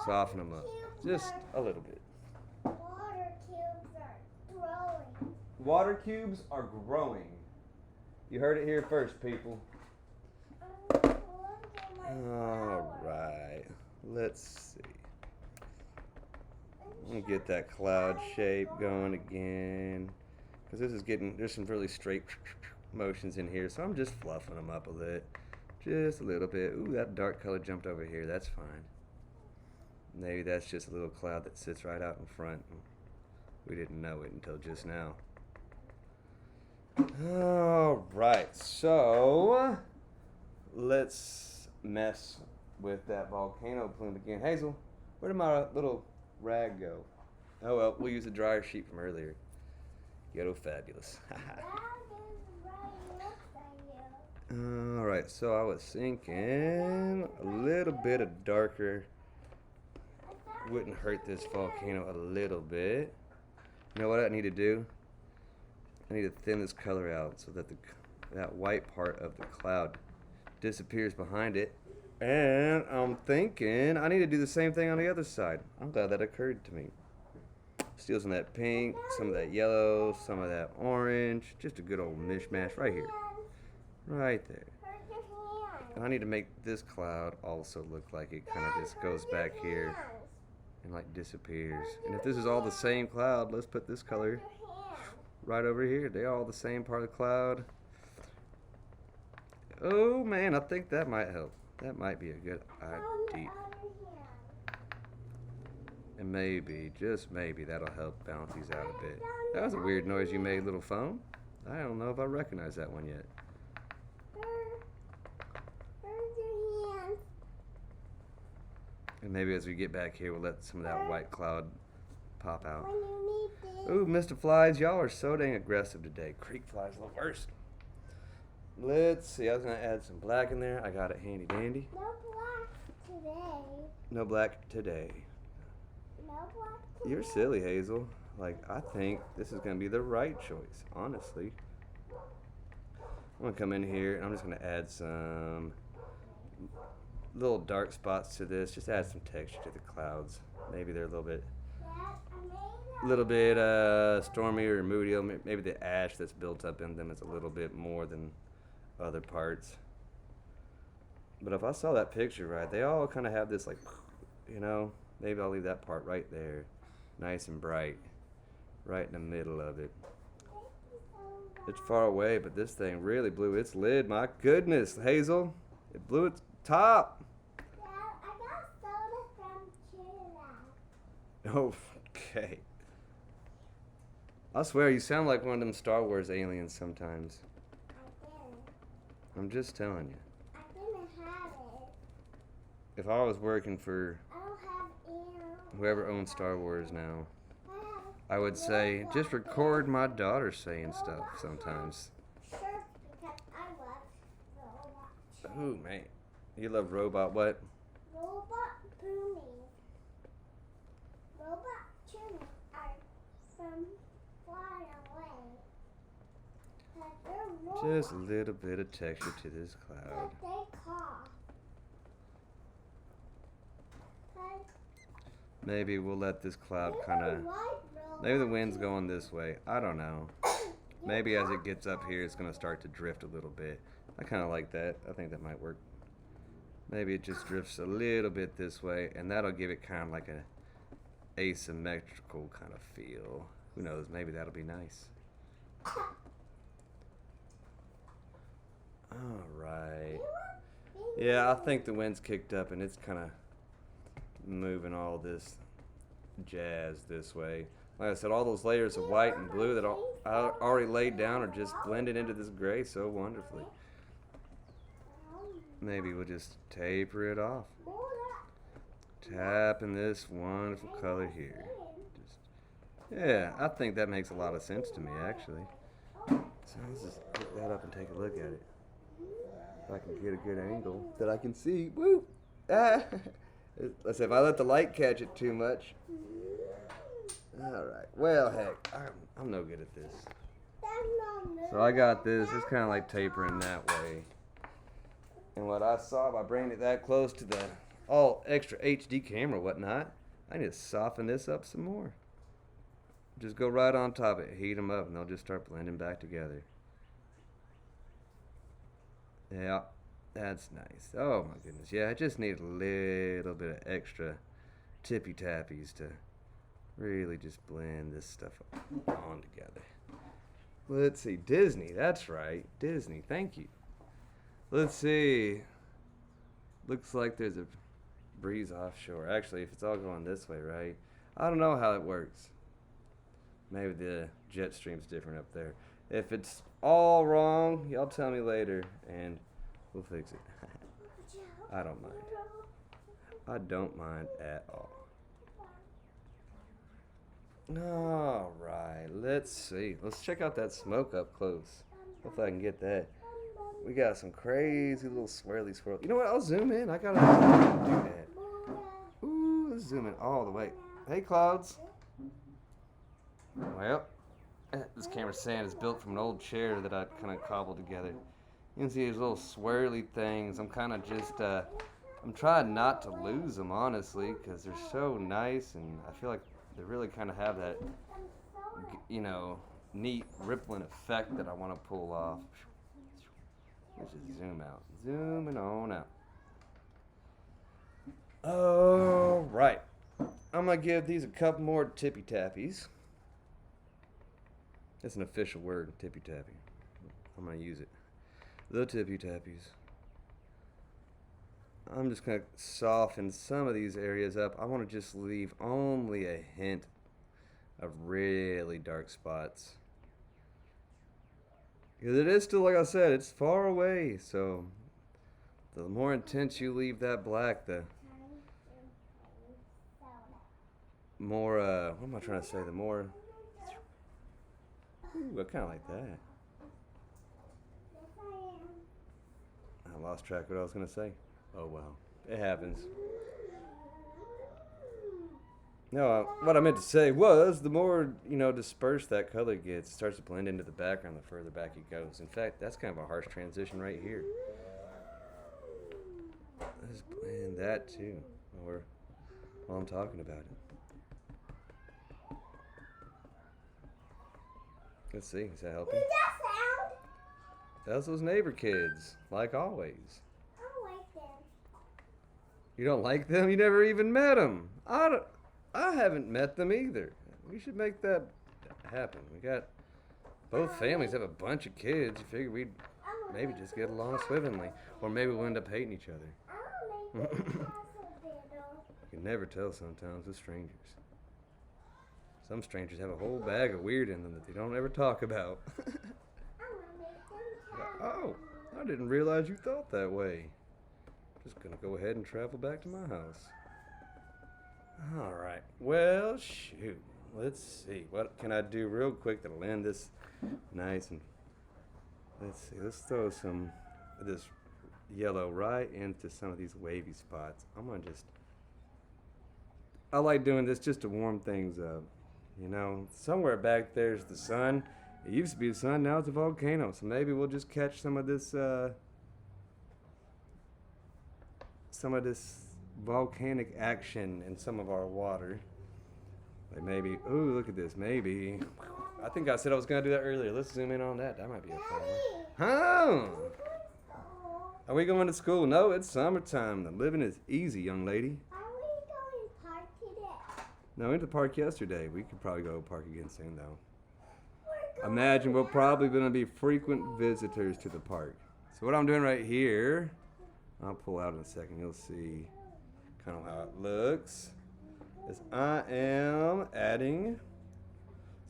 softening them up. Just a little bit. Water cubes are growing. Water cubes are growing. You heard it here first, people. Alright, let's see. I'm gonna get that cloud shape going again, because this is there's some really straight motions in here, so I'm just fluffing them up a bit, just a little bit. Ooh, that dark color jumped over here. That's fine. Maybe that's just a little cloud that sits right out in front. We didn't know it until just now. Alright, so let's mess with that volcano plume again. Hazel, where did my little rag go? Oh well, we'll use the dryer sheet from earlier. Ghetto fabulous. Alright, so I was thinking a little bit of darker wouldn't hurt this volcano a little bit. You know what I need to do? I need to thin this color out so that that white part of the cloud disappears behind it. And I'm thinking I need to do the same thing on the other side. I'm glad that occurred to me. Steal some of that pink, some of that yellow, some of that orange. Just a good old mishmash right here. Right there. Hurt your hand. And I need to make this cloud also look like it kind of just goes back here and like disappears. And if this is all the same cloud, let's put this color Your hand. right over here. They're all the same part of the cloud. Oh man, I think that might help. That might be a good On idea. your other hand. And maybe, just maybe, that'll help balance these out a bit. That was a weird noise you made, little phone. I don't know if I recognize that one yet. Hurt your hand. And maybe as we get back here, we'll let some of that white cloud pop out. When you need this. Ooh, Mr. Flies, y'all are so dang aggressive today. Creek flies are the worst. Let's see, I was gonna add some black in there. I got it handy dandy. No black today. No black today. No black today. You're silly, Hazel. Like, I think this is gonna be the right choice, honestly. I'm gonna come in here and I'm just gonna add some little dark spots to this. Just add some texture to the clouds. Maybe they're a little bit stormy or moody. Maybe the ash that's built up in them is a little bit more than other parts. But if I saw that picture right, they all kind of have this, like, you know, maybe I'll leave that part right there, nice and bright, right in the middle of it. It's far away, but this thing really blew its lid. My goodness, Hazel, it blew its top. Dad, I got soda from Chula. Okay. I swear, you sound like one of them Star Wars aliens sometimes. I didn't. I'm just telling you. I didn't have it. If I was working for I don't have air. whoever owns Star Wars now, I have I would say, just record my daughter saying stuff sometimes. shirts because I love robots. Ooh, man. You love robot what? Robot booming. Robot tuning are from far away. But they're Just a robots. little bit of texture to this cloud. But they cough. But Maybe we'll let this cloud they're kind of... like Maybe the robots. wind's going this way. I don't know. Maybe as it gets up here, it's going to start to drift a little bit. I kind of like that. I think that might work. Maybe it just drifts a little bit this way, and that'll give it kind of like a asymmetrical kind of feel. Who knows? Maybe that'll be nice. All right. Yeah, I think the wind's kicked up, and it's kind of moving all this jazz this way. Like I said, all those layers of white and blue that I already laid down are just blended into this gray so wonderfully. Maybe we'll just taper it off. Tapping this wonderful color here. Yeah, I think that makes a lot of sense to me, actually. So let's just pick that up and take a look at it. If I can get a good angle that I can see. Woo! Ah! Let's see, if I let the light catch it too much. Alright, well, heck, I'm no good at this. So I got this. It's kind of like tapering that way. And what I saw by bringing it that close to the all extra HD camera and whatnot, I need to soften this up some more. Just go right on top of it, heat them up, and they'll just start blending back together. Yeah, that's nice. Oh my goodness. Yeah, I just need a little bit of extra tippy tappies to really just blend this stuff on together. Let's see, Disney, that's right. Disney, thank you. Let's see. Looks like there's a breeze offshore. Actually, if it's all going this way, right? I don't know how it works. Maybe the jet stream's different up there. If it's all wrong, y'all tell me later and we'll fix it. I don't mind. I don't mind at all. Alright, let's see. Let's check out that smoke up close. Hopefully I can get that. We got some crazy little swirly swirl. You know what? I'll zoom in. I gotta do that. Ooh, let's zoom in all the way. Hey, clouds. Well, this camera stand is built from an old chair that I kind of cobbled together. You can see these little swirly things. I'm kind of just, I'm trying not to lose them, honestly, because they're so nice, and I feel like they really kind of have that, you know, neat rippling effect that I want to pull off. Let's just zoom out. Zooming on out. All right. I'm going to give these a couple more tippy tappies. That's an official word, tippy tappy. I'm going to use it. The tippy tappies. I'm just going to soften some of these areas up. I want to just leave only a hint of really dark spots. Because it is still, like I said, it's far away. So the more intense you leave that black, the more, what am I trying to say? The more, ooh, I kind of like that. I lost track of what I was going to say. Oh, well. It happens. No, what I meant to say was the more, you know, dispersed that color gets, it starts to blend into the background the further back it goes. In fact, that's kind of a harsh transition right here. Let's blend that too, while I'm talking about it. Let's see, is that helping? Who's that sound? That's those neighbor kids, like always. I don't like them. You don't like them? You never even met them. I haven't met them either. We should make that happen. We got both families have a bunch of kids. You figure we'd maybe just get along swimmingly, or maybe we'll end up hating each other. I don't make them little. You can never tell sometimes with strangers. Some strangers have a whole bag of weird in them that they don't ever talk about. I want to make them Oh, I didn't realize you thought that way. Just gonna go ahead and travel back to my house. Alright, well, shoot. Let's see. What can I do real quick that'll end this nice and... Let's see, let's throw some of this yellow right into some of these wavy spots. I'm gonna just... I like doing this just to warm things up. You know, somewhere back there's the sun. It used to be the sun, now it's a volcano. So maybe we'll just catch some of this volcanic action in some of our water. Like maybe, ooh, look at this, maybe. I think I said I was gonna do that earlier. Let's zoom in on that. That might be a fun one. Huh? Are we going to school? No, it's summertime. The living is easy, young lady. Are we going park today? No, we went to the park yesterday. We could probably go park again soon, though. We're going Imagine we're now. probably going to be frequent visitors to the park. So what I'm doing right here, I'll pull out in a second. You'll see kind of how it looks. Is I am adding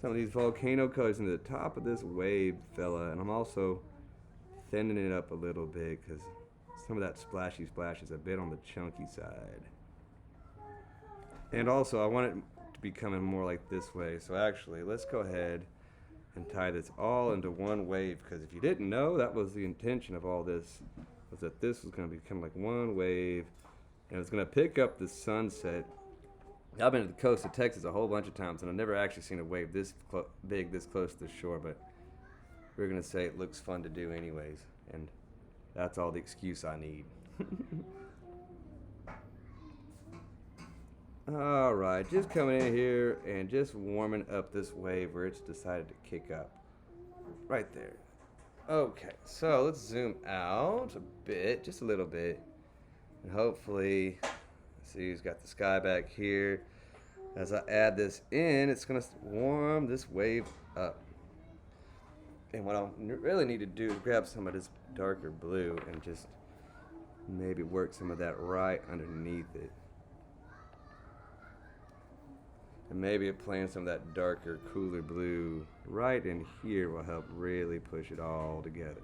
some of these volcano colors into the top of this wave fella, and I'm also thinning it up a little bit because some of that splashy splash is a bit on the chunky side. And also I want it to be coming more like this way. So actually, let's go ahead and tie this all into one wave, because if you didn't know, that was the intention of all this, was that this was going to become like one wave, and it's going to pick up the sunset. I've been to the coast of Texas a whole bunch of times, and I've never actually seen a wave this big, this close to the shore, but we're going to say it looks fun to do anyways, and that's all the excuse I need. Alright, just coming in here and just warming up this wave where it's decided to kick up. Right there. Okay, so let's zoom out a bit, just a little bit. And hopefully, see who's got the sky back here. As I add this in, it's going to warm this wave up. And what I really need to do is grab some of this darker blue and just maybe work some of that right underneath it. And maybe applying some of that darker, cooler blue right in here will help really push it all together.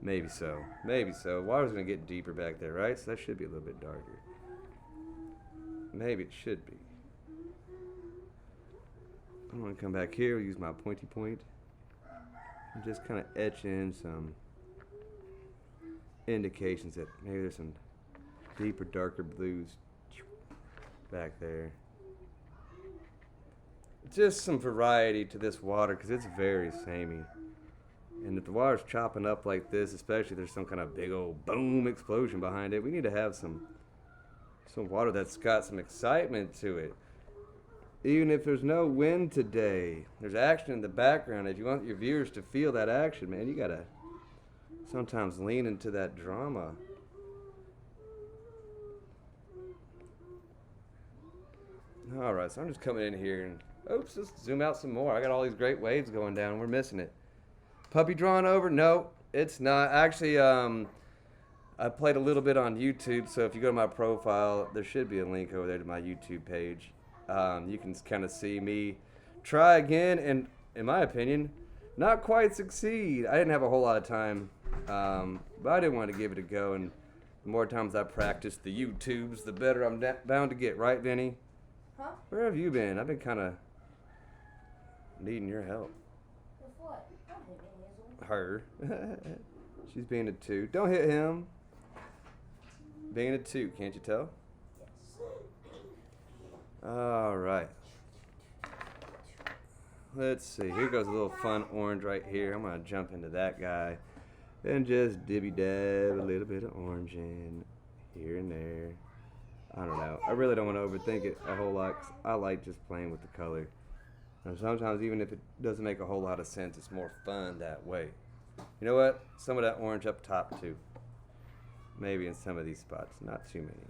Maybe so. Maybe so. Water's going to get deeper back there, right? So that should be a little bit darker. Maybe it should be. I'm going to come back here, use my pointy point, and just kind of etch in some indications that maybe there's some deeper, darker blues back there. Just some variety to this water because it's very samey. And if the water's chopping up like this, especially if there's some kind of big old boom explosion behind it, we need to have some Some water that's got some excitement to it. Even if there's no wind today, there's action in the background. If you want your viewers to feel that action, man, you gotta sometimes lean into that drama. Alright, so I'm just coming in here and oops, let's zoom out some more. I got all these great waves going down. We're missing it. Puppy drawn over? No, it's not. Actually, I played a little bit on YouTube, so if you go to my profile, there should be a link over there to my YouTube page. You can kind of see me try again, and in my opinion, not quite succeed. I didn't have a whole lot of time, but I didn't want to give it a go, and the more times I practice the YouTubes, the better I'm bound to get. Right, Vinny? Huh? Where have you been? I've been kind of needing your help. With what? Don't hit me, Hazel. Her. She's being a toot. Don't hit him. Being a toot, can't you tell? Yes. All right. Let's see. Here goes a little fun orange right here. I'm going to jump into that guy and just dibby-dab a little bit of orange in here and there. I don't know. I really don't want to overthink it a whole lot 'cause I like just playing with the color. And sometimes even if it doesn't make a whole lot of sense, it's more fun that way. You know what? Some of that orange up top too. Maybe in some of these spots. Not too many.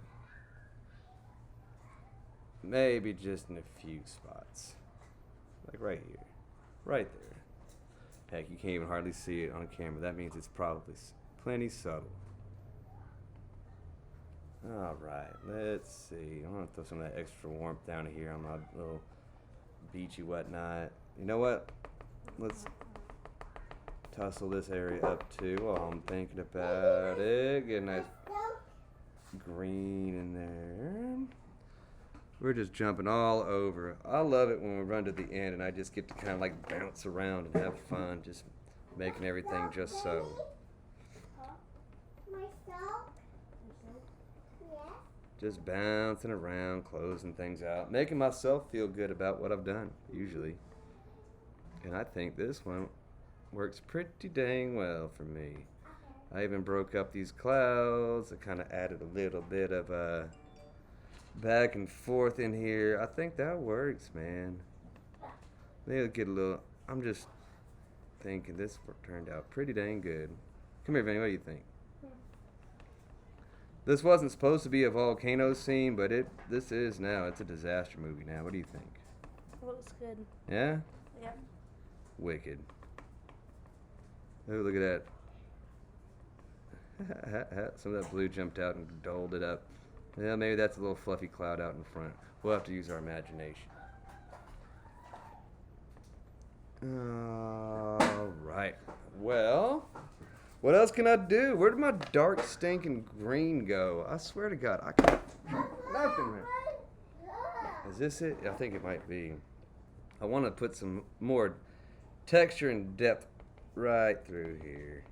Maybe just in a few spots. Like right here. Right there. Heck, you can't even hardly see it on camera. That means it's probably plenty subtle. Alright, let's see. I'm going to throw some of that extra warmth down here on my little beachy whatnot. You know what? Let's tussle this area up too while I'm thinking about it. Get a nice green in there. We're just jumping all over. I love it when we run to the end and I just get to kind of like bounce around and have fun, just making everything just so. Myself? Yes. Just bouncing around, closing things out, making myself feel good about what I've done, usually. And I think this one works pretty dang well for me. I even broke up these clouds. I kind of added a little bit of back and forth in here. I think that works, man. Maybe I'll get a little. I'm just thinking this turned out pretty dang good. Come here, Vinny. What do you think? This wasn't supposed to be a volcano scene, but this is now. It's a disaster movie now. What do you think? Looks good. Yeah? Yep. Wicked. Oh, look at that. Some of that blue jumped out and doled it up. Yeah, maybe that's a little fluffy cloud out in front. We'll have to use our imagination. All right. Well, what else can I do? Where did my dark stinking green go? I swear to God, I can't. Nothing. Is this it? I think it might be. I want to put some more texture and depth right through here.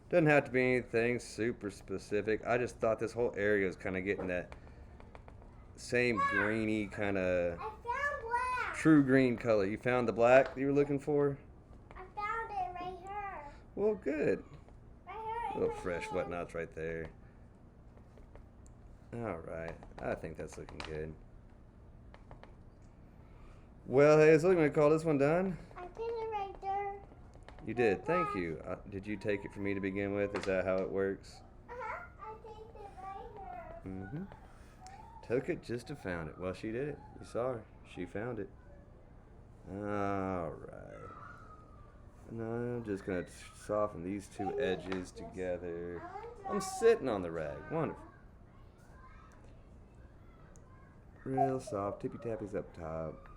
Doesn't have to be anything super specific. I just thought this whole area was kind of getting that same greeny kind of I found black. true green color. You found the black that you were looking for? I found it right here. Well, good. Right here. A little fresh whatnots right there. Alright, I think that's looking good. Well, hey, so I'm going to call this one done. I put it right there. You did, thank you. Did you take it for me to begin with? Is that how it works? I take it right here. Mm-hmm. Took it just to found it. Well, she did it. You saw her. She found it. Alright. And I'm just going to soften these two edges together. I'm sitting on the rag. Wonderful. Real soft. Tippy tappies up top.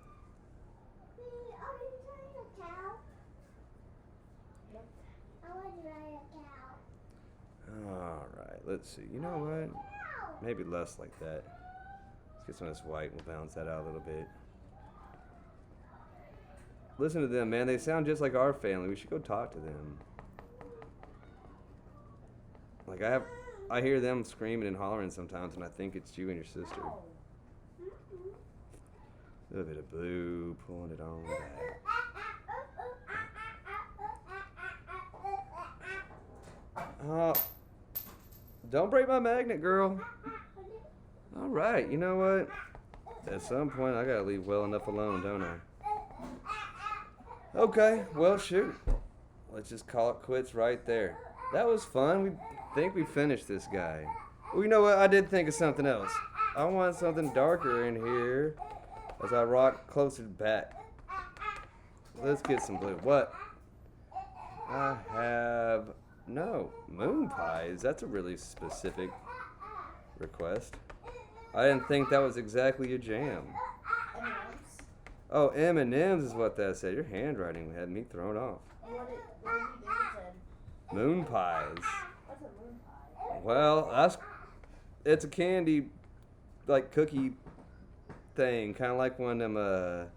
Are you trying a cow? Yep. I want to try a cow. Alright, let's see. You know what? Maybe less like that. Let's get some of this white and we'll balance that out a little bit. Listen to them, man. They sound just like our family. We should go talk to them. Like I hear them screaming and hollering sometimes and I think it's you and your sister. A little bit of blue, pulling it on back. Oh, Don't break my magnet, girl. All right, you know what? At some point, I gotta leave well enough alone, don't I? Okay, well, shoot. Let's just call it quits right there. That was fun. We think we finished this guy. Well, you know what? I did think of something else. I want something darker in here as I rock closer back. Let's get some blue. What? I have... No, moon pies. That's a really specific request. I didn't think that was exactly your jam. M&M's. Oh, M&M's is what that said. Your handwriting had me thrown off. What did you say? Moon pies. What's a moon pie? Well, it's a candy, like cookie thing, kind of like one of them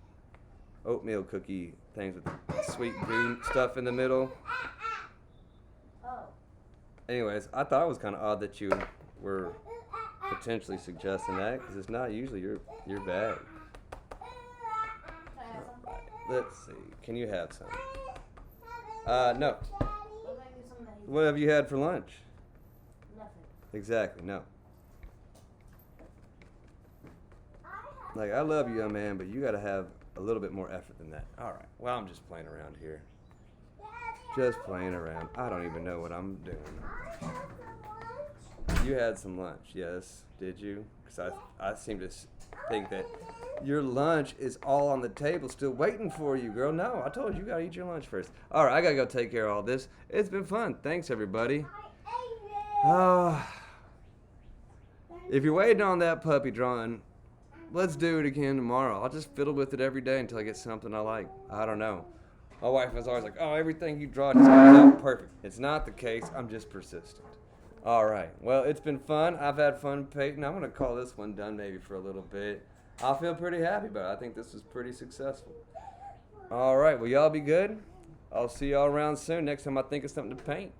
oatmeal cookie things with sweet goo stuff in the middle. Oh. Anyways, I thought it was kind of odd that you were potentially suggesting that, because it's not usually your bag. Can I have some? Let's see. Can you have some? No. What if I get some that you... What have you had for lunch? Nothing. Exactly, no. Like, I love you, young man, but you got to have a little bit more effort than that. All right. Well, I'm just playing around here. Just playing around. I don't even know what I'm doing. You had some lunch, yes. Did you? Because I seem to think that your lunch is all on the table still waiting for you, girl. No, I told you got to eat your lunch first. All right, I got to go take care of all this. It's been fun. Thanks, everybody. If you're waiting on that puppy drawing, let's do it again tomorrow. I'll just fiddle with it every day until I get something I like. I don't know. My wife was always like, oh, everything you draw just comes out perfect. It's not the case. I'm just persistent. All right. Well, it's been fun. I've had fun, Peyton. I'm going to call this one done maybe for a little bit. I'll feel pretty happy about it. I think this was pretty successful. All right. Well, y'all be good. I'll see y'all around soon. Next time I think of something to paint.